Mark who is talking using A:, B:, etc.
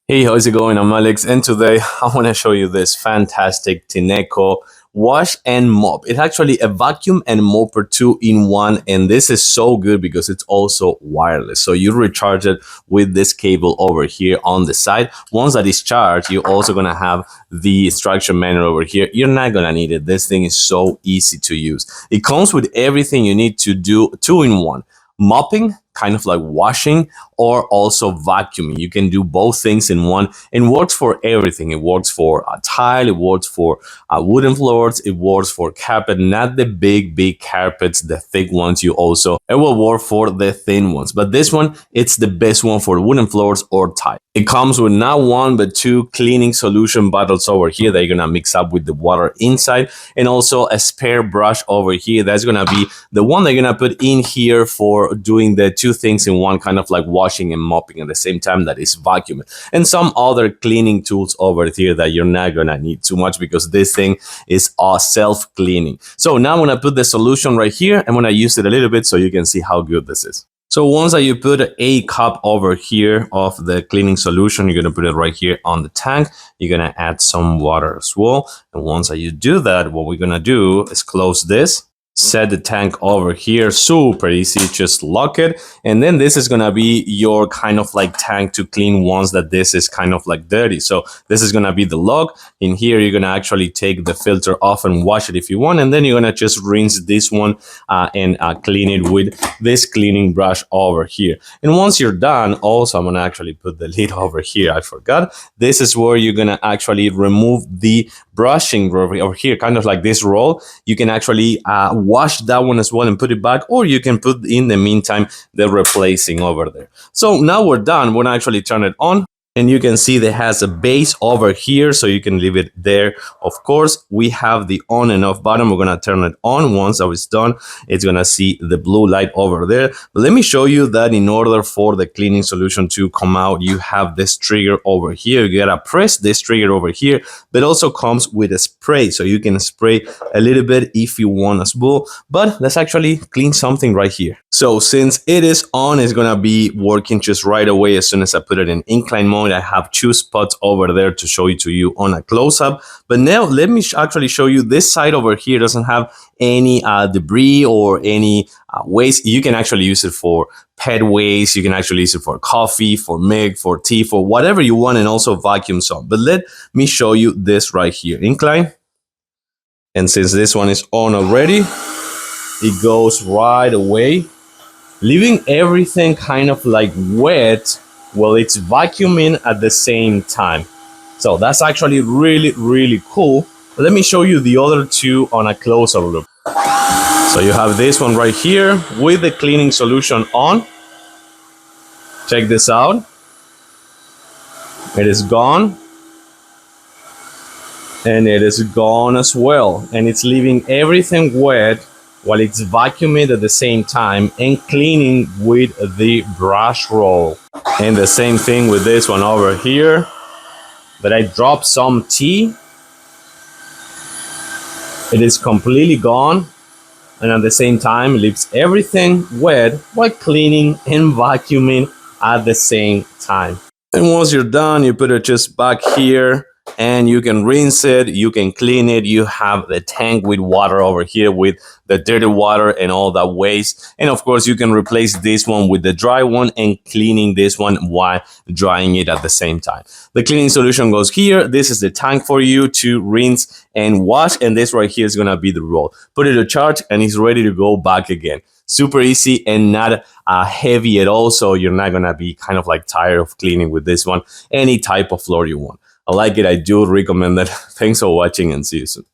A: Hey, how's it going? I'm Alex, and today I want to show you this fantastic Tineco wash and mop. It's actually a vacuum and mopper two in one, and this is so good because it's also wireless. So you recharge it with this cable over here on the side. Once that is charged, you're also gonna have the instruction manual over here. You're not gonna need it. This thing is so easy to use. It comes with everything you need to do two in one. Mopping, kind of like washing, or also vacuuming. You can do both things in one and works for everything. It works for tile, it works for wooden floors, it works for carpet, not the big carpets, the thick ones. It will work for the thin ones, but this one, it's the best one for wooden floors or tile. It comes with not one but two cleaning solution bottles over here that you're gonna mix up with the water inside, and also a spare brush over here. That's gonna be the one that you're gonna put in here for doing the two things in one, kind of like washing and mopping at the same time, that is vacuuming, and some other cleaning tools over here that you're not gonna need too much because this thing is all self-cleaning. So now I'm gonna put the solution right here. I'm gonna use it a little bit so you can see how good this is. So once that you put a cup over here of the cleaning solution, you're gonna put it right here on the tank. You're gonna add some water as well. And once that you do that, what we're gonna do is close this, set the tank over here. Super easy, just lock it, and then this is gonna be your kind of like tank to clean once that this is kind of like dirty. So this is gonna be the lock. In here you're gonna actually take the filter off and wash it if you want, and then you're gonna just rinse this one and clean it with this cleaning brush over here. And once you're done, also I'm gonna actually put the lid over here, I forgot. This is where you're gonna actually remove the brushing over here, kind of like this roll. You can actually wash that one as well and put it back, or you can put in the meantime the replacing over there. So now we're done. We're gonna actually turn it on, and you can see that it has a base over here, so you can leave it there. Of course, we have the on and off button. We're gonna turn it on. Once that is done, it's gonna see the blue light over there. But let me show you that in order for the cleaning solution to come out, you have this trigger over here. You gotta press this trigger over here, but also comes with a spray, so you can spray a little bit if you want as well. But let's actually clean something right here. So since it is on, it's gonna be working just right away as soon as I put it in incline mode. I have two spots over there to show it to you on a close-up. But now let me actually show you this side over here. Doesn't have any debris or any waste. You can actually use it for pet waste. You can actually use it for coffee, for milk, for tea, for whatever you want, and also vacuum some. But let me show you this right here. Incline. And since this one is on already, it goes right away, leaving everything kind of like wet while it's vacuuming at the same time. So that's actually really cool. Let me show you the other two on a closer look. So you have this one right here with the cleaning solution on. Check this out. It is gone. And it is gone as well. And it's leaving everything wet while it's vacuuming at the same time and cleaning with the brush roll. And the same thing with this one over here, that I dropped some tea. It is completely gone, and at the same time leaves everything wet while cleaning and vacuuming at the same time. And once you're done, you put it just back here, and you can rinse it, you can clean it. You have the tank with water over here with the dirty water and all that waste. And of course, you can replace this one with the dry one and cleaning this one while drying it at the same time. The cleaning solution goes here. This is the tank for you to rinse and wash. And this right here is gonna be the roll. Put it to charge and it's ready to go back again. Super easy and not heavy at all. So you're not gonna be kind of like tired of cleaning with this one. Any type of floor you want. I like it. I do recommend it. Thanks for watching and see you soon.